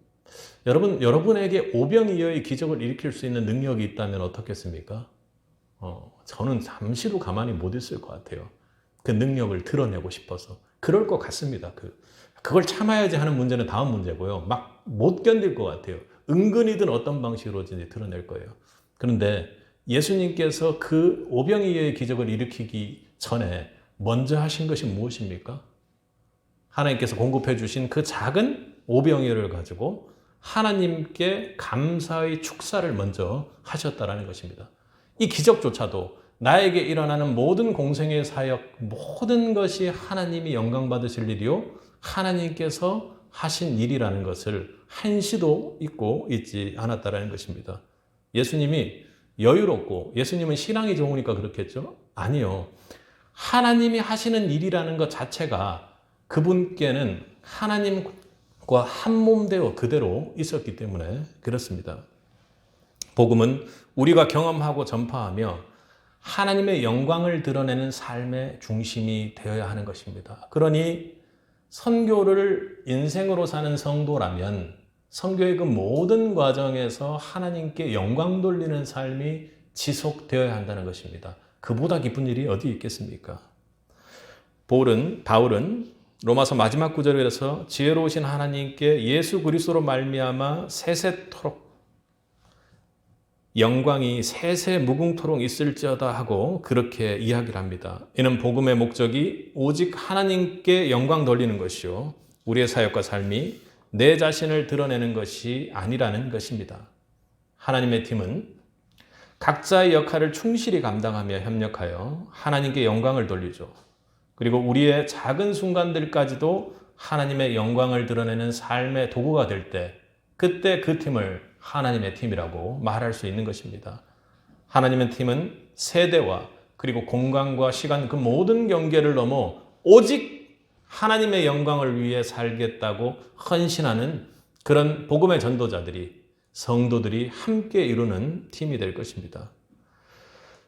여러분에게 오병이어의 기적을 일으킬 수 있는 능력이 있다면 어떻겠습니까? 저는 잠시도 가만히 못 있을 것 같아요. 그 능력을 드러내고 싶어서. 그럴 것 같습니다. 그걸 참아야지 하는 문제는 다음 문제고요. 막 못 견딜 것 같아요. 은근히든 어떤 방식으로든지 드러낼 거예요. 그런데 예수님께서 그 오병이어의 기적을 일으키기 전에 먼저 하신 것이 무엇입니까? 하나님께서 공급해 주신 그 작은 오병이어를 가지고 하나님께 감사의 축사를 먼저 하셨다라는 것입니다. 이 기적조차도 나에게 일어나는 모든 공생의 사역, 모든 것이 하나님이 영광 받으실 일이요 하나님께서 하신 일이라는 것을 한시도 잊고 있지 않았다라는 것입니다. 예수님이 여유롭고 예수님은 신앙이 좋으니까 그렇겠죠? 아니요. 하나님이 하시는 일이라는 것 자체가 그분께는 하나님과 한 몸 되어 그대로 있었기 때문에 그렇습니다. 복음은 우리가 경험하고 전파하며 하나님의 영광을 드러내는 삶의 중심이 되어야 하는 것입니다. 그러니 선교를 인생으로 사는 성도라면 선교의 그 모든 과정에서 하나님께 영광 돌리는 삶이 지속되어야 한다는 것입니다. 그보다 기쁜 일이 어디 있겠습니까? 바울은 로마서 마지막 구절에서 지혜로우신 하나님께 예수 그리스도로 말미암아 세세토록 영광이 세세 무궁토록 있을지어다 하고 그렇게 이야기를 합니다. 이는 복음의 목적이 오직 하나님께 영광 돌리는 것이요 우리의 사역과 삶이 내 자신을 드러내는 것이 아니라는 것입니다. 하나님의 팀은 각자의 역할을 충실히 감당하며 협력하여 하나님께 영광을 돌리죠. 그리고 우리의 작은 순간들까지도 하나님의 영광을 드러내는 삶의 도구가 될 때 그때 그 팀을 하나님의 팀이라고 말할 수 있는 것입니다. 하나님의 팀은 세대와 그리고 공간과 시간 그 모든 경계를 넘어 오직 하나님의 영광을 위해 살겠다고 헌신하는 그런 복음의 전도자들이 성도들이 함께 이루는 팀이 될 것입니다.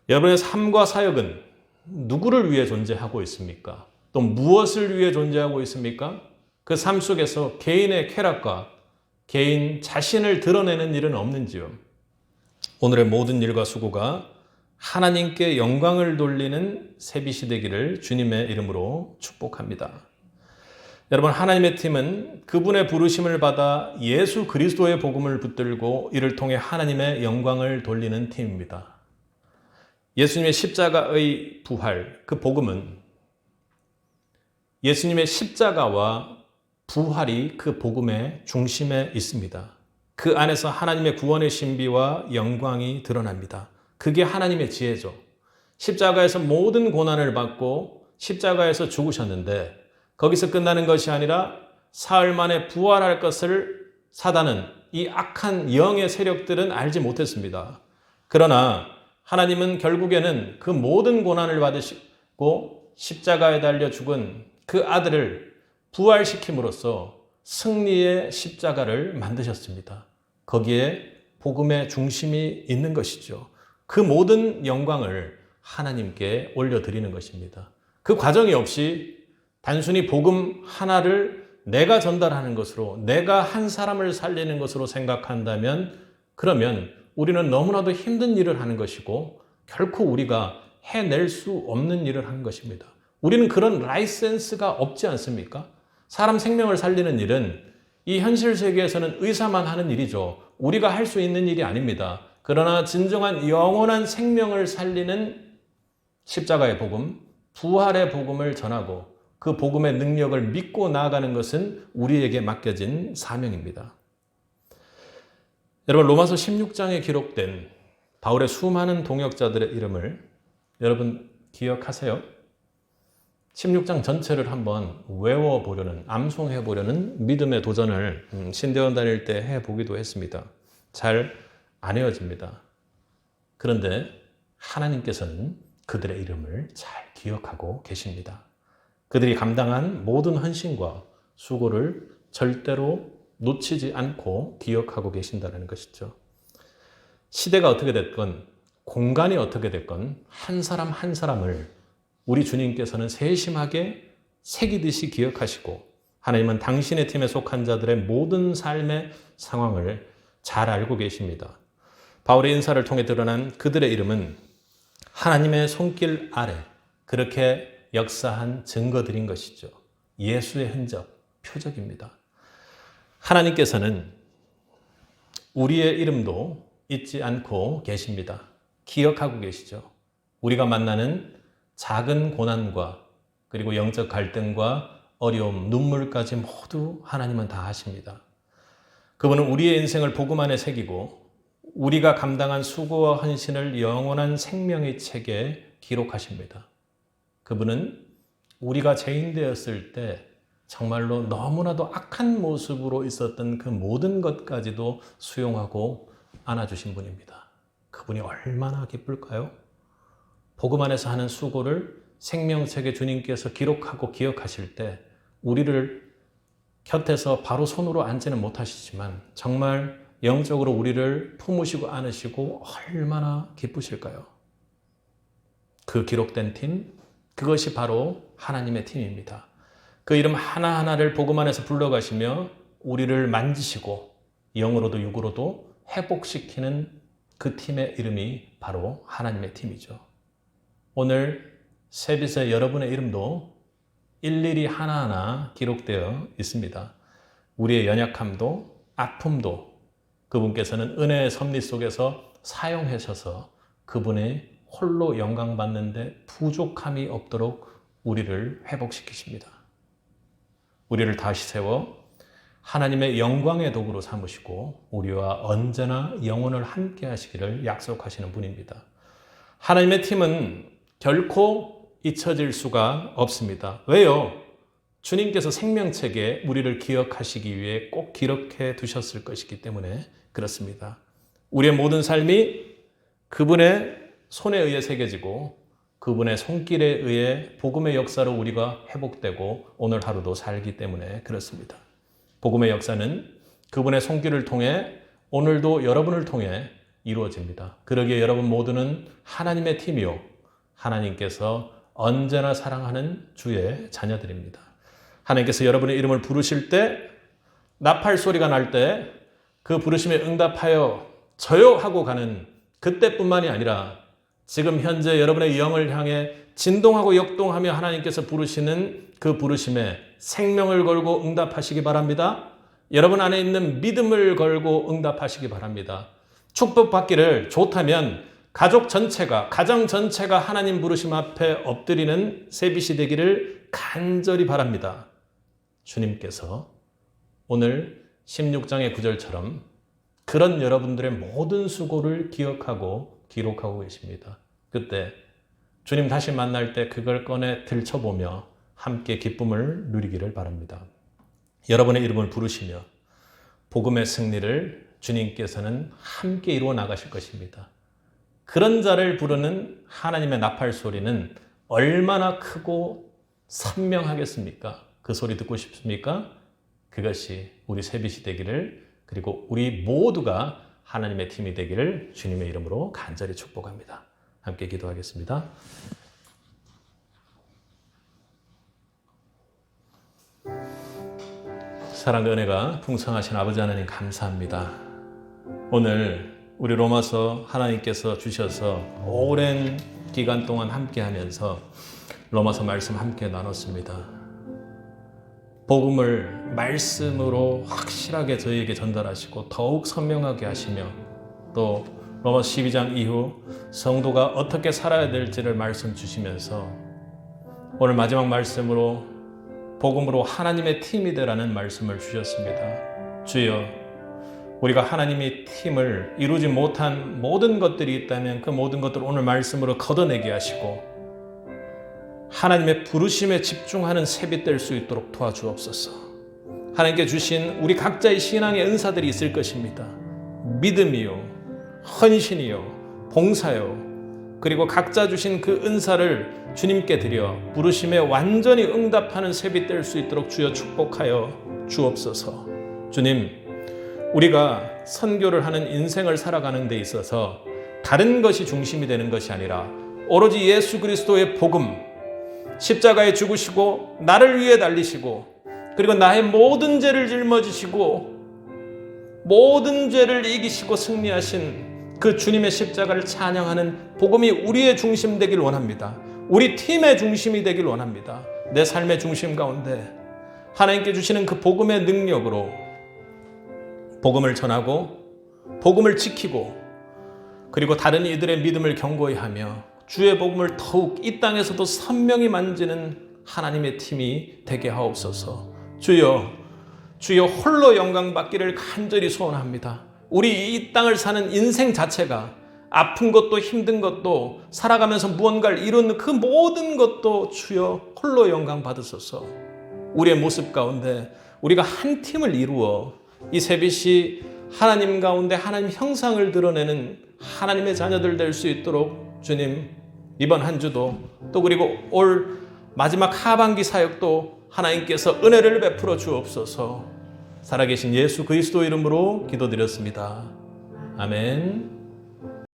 여러분의 삶과 사역은 누구를 위해 존재하고 있습니까? 또 무엇을 위해 존재하고 있습니까? 그 삶 속에서 개인의 쾌락과 개인 자신을 드러내는 일은 없는지요? 오늘의 모든 일과 수고가 하나님께 영광을 돌리는 새빛이 되기를 주님의 이름으로 축복합니다. 여러분, 하나님의 팀은 그분의 부르심을 받아 예수 그리스도의 복음을 붙들고 이를 통해 하나님의 영광을 돌리는 팀입니다. 예수님의 십자가의 부활, 그 복음은 예수님의 십자가와 부활이 그 복음의 중심에 있습니다. 그 안에서 하나님의 구원의 신비와 영광이 드러납니다. 그게 하나님의 지혜죠. 십자가에서 모든 고난을 받고 십자가에서 죽으셨는데 거기서 끝나는 것이 아니라 사흘 만에 부활할 것을 사단은, 이 악한 영의 세력들은 알지 못했습니다. 그러나 하나님은 결국에는 그 모든 고난을 받으시고 십자가에 달려 죽은 그 아들을 부활시킴으로써 승리의 십자가를 만드셨습니다. 거기에 복음의 중심이 있는 것이죠. 그 모든 영광을 하나님께 올려드리는 것입니다. 그 과정이 없이 단순히 복음 하나를 내가 전달하는 것으로, 내가 한 사람을 살리는 것으로 생각한다면, 그러면 우리는 너무나도 힘든 일을 하는 것이고 결코 우리가 해낼 수 없는 일을 하는 것입니다. 우리는 그런 라이센스가 없지 않습니까? 사람 생명을 살리는 일은 이 현실 세계에서는 의사만 하는 일이죠. 우리가 할 수 있는 일이 아닙니다. 그러나 진정한 영원한 생명을 살리는 십자가의 복음, 부활의 복음을 전하고 그 복음의 능력을 믿고 나아가는 것은 우리에게 맡겨진 사명입니다. 여러분, 로마서 16장에 기록된 바울의 수많은 동역자들의 이름을 여러분 기억하세요? 16장 전체를 한번 외워보려는, 암송해보려는 믿음의 도전을 신대원 다닐 때 해보기도 했습니다. 잘 안 외워집니다. 그런데 하나님께서는 그들의 이름을 잘 기억하고 계십니다. 그들이 감당한 모든 헌신과 수고를 절대로 놓치지 않고 기억하고 계신다는 것이죠. 시대가 어떻게 됐건, 공간이 어떻게 됐건 한 사람 한 사람을 우리 주님께서는 세심하게 새기듯이 기억하시고, 하나님은 당신의 팀에 속한 자들의 모든 삶의 상황을 잘 알고 계십니다. 바울의 인사를 통해 드러난 그들의 이름은 하나님의 손길 아래 그렇게 역사한 증거들인 것이죠. 예수의 흔적, 표적입니다. 하나님께서는 우리의 이름도 잊지 않고 계십니다. 기억하고 계시죠. 우리가 만나는 작은 고난과 그리고 영적 갈등과 어려움, 눈물까지 모두 하나님은 다 하십니다. 그분은 우리의 인생을 복음 안에 새기고 우리가 감당한 수고와 헌신을 영원한 생명의 책에 기록하십니다. 그분은 우리가 죄인 되었을 때 정말로 너무나도 악한 모습으로 있었던 그 모든 것까지도 수용하고 안아주신 분입니다. 그분이 얼마나 기쁠까요? 복음 안에서 하는 수고를 생명책에 주님께서 기록하고 기억하실 때 우리를 곁에서 바로 손으로 앉지는 못하시지만 정말 영적으로 우리를 품으시고 안으시고 얼마나 기쁘실까요? 그 기록된 팀, 그것이 바로 하나님의 팀입니다. 그 이름 하나하나를 복음 안에서 불러가시며 우리를 만지시고 영으로도 육으로도 회복시키는 그 팀의 이름이 바로 하나님의 팀이죠. 오늘 세빛의 여러분의 이름도 일일이 하나하나 기록되어 있습니다. 우리의 연약함도 아픔도 그분께서는 은혜의 섭리 속에서 사용하셔서 그분의 홀로 영광 받는데 부족함이 없도록 우리를 회복시키십니다. 우리를 다시 세워 하나님의 영광의 도구로 삼으시고 우리와 언제나 영원을 함께 하시기를 약속하시는 분입니다. 하나님의 팀은 결코 잊혀질 수가 없습니다. 왜요? 주님께서 생명책에 우리를 기억하시기 위해 꼭 기록해 두셨을 것이기 때문에 그렇습니다. 우리의 모든 삶이 그분의 손에 의해 새겨지고 그분의 손길에 의해 복음의 역사로 우리가 회복되고 오늘 하루도 살기 때문에 그렇습니다. 복음의 역사는 그분의 손길을 통해 오늘도 여러분을 통해 이루어집니다. 그러기에 여러분 모두는 하나님의 팀이요, 하나님께서 언제나 사랑하는 주의 자녀들입니다. 하나님께서 여러분의 이름을 부르실 때, 나팔 소리가 날 때 그 부르심에 응답하여 저요 하고 가는 그때뿐만이 아니라 지금 현재 여러분의 영을 향해 진동하고 역동하며 하나님께서 부르시는 그 부르심에 생명을 걸고 응답하시기 바랍니다. 여러분 안에 있는 믿음을 걸고 응답하시기 바랍니다. 축복받기를 좋다면 가족 전체가, 가정 전체가 하나님 부르심 앞에 엎드리는 세빛이 되기를 간절히 바랍니다. 주님께서 오늘 16장의 9절처럼 그런 여러분들의 모든 수고를 기억하고 기록하고 계십니다. 그때 주님 다시 만날 때 그걸 꺼내 들춰보며 함께 기쁨을 누리기를 바랍니다. 여러분의 이름을 부르시며 복음의 승리를 주님께서는 함께 이루어 나가실 것입니다. 그런 자를 부르는 하나님의 나팔 소리는 얼마나 크고 선명하겠습니까? 그 소리 듣고 싶습니까? 그것이 우리 세빛이 되기를, 그리고 우리 모두가 하나님의 팀이 되기를 주님의 이름으로 간절히 축복합니다. 함께 기도하겠습니다. 사랑과 은혜가 풍성하신 아버지 하나님 감사합니다. 오늘 우리 로마서 하나님께서 주셔서 오랜 기간 동안 함께 하면서 로마서 말씀 함께 나눴습니다. 복음을 말씀으로 확실하게 저희에게 전달하시고 더욱 선명하게 하시며, 또 로마서 12장 이후 성도가 어떻게 살아야 될지를 말씀 주시면서 오늘 마지막 말씀으로 복음으로 하나님의 팀이 되라는 말씀을 주셨습니다. 주여, 우리가 하나님의 팀을 이루지 못한 모든 것들이 있다면 그 모든 것들을 오늘 말씀으로 걷어내게 하시고 하나님의 부르심에 집중하는 새빛 될 수 있도록 도와주옵소서. 하나님께 주신 우리 각자의 신앙의 은사들이 있을 것입니다. 믿음이요, 헌신이요, 봉사요, 그리고 각자 주신 그 은사를 주님께 드려 부르심에 완전히 응답하는 새빛 될 수 있도록 주여 축복하여 주옵소서. 주님, 우리가 선교를 하는 인생을 살아가는 데 있어서 다른 것이 중심이 되는 것이 아니라 오로지 예수 그리스도의 복음, 십자가에 죽으시고 나를 위해 달리시고 그리고 나의 모든 죄를 짊어지시고 모든 죄를 이기시고 승리하신 그 주님의 십자가를 찬양하는 복음이 우리의 중심 되길 원합니다. 우리 팀의 중심이 되길 원합니다. 내 삶의 중심 가운데 하나님께 주시는 그 복음의 능력으로 복음을 전하고 복음을 지키고 그리고 다른 이들의 믿음을 견고히 하며 주의 복음을 더욱 이 땅에서도 선명히 만지는 하나님의 팀이 되게 하옵소서. 주여, 주여 홀로 영광 받기를 간절히 소원합니다. 우리 이 땅을 사는 인생 자체가 아픈 것도 힘든 것도 살아가면서 무언가를 이루는 그 모든 것도 주여 홀로 영광 받으소서. 우리의 모습 가운데 우리가 한 팀을 이루어 이 새빛이 하나님 가운데 하나님 형상을 드러내는 하나님의 자녀들 될 수 있도록 주님, 이번 한 주도 또 그리고 올 마지막 하반기 사역도 하나님께서 은혜를 베풀어 주옵소서. 살아계신 예수 그리스도 이름으로 기도드렸습니다. 아멘.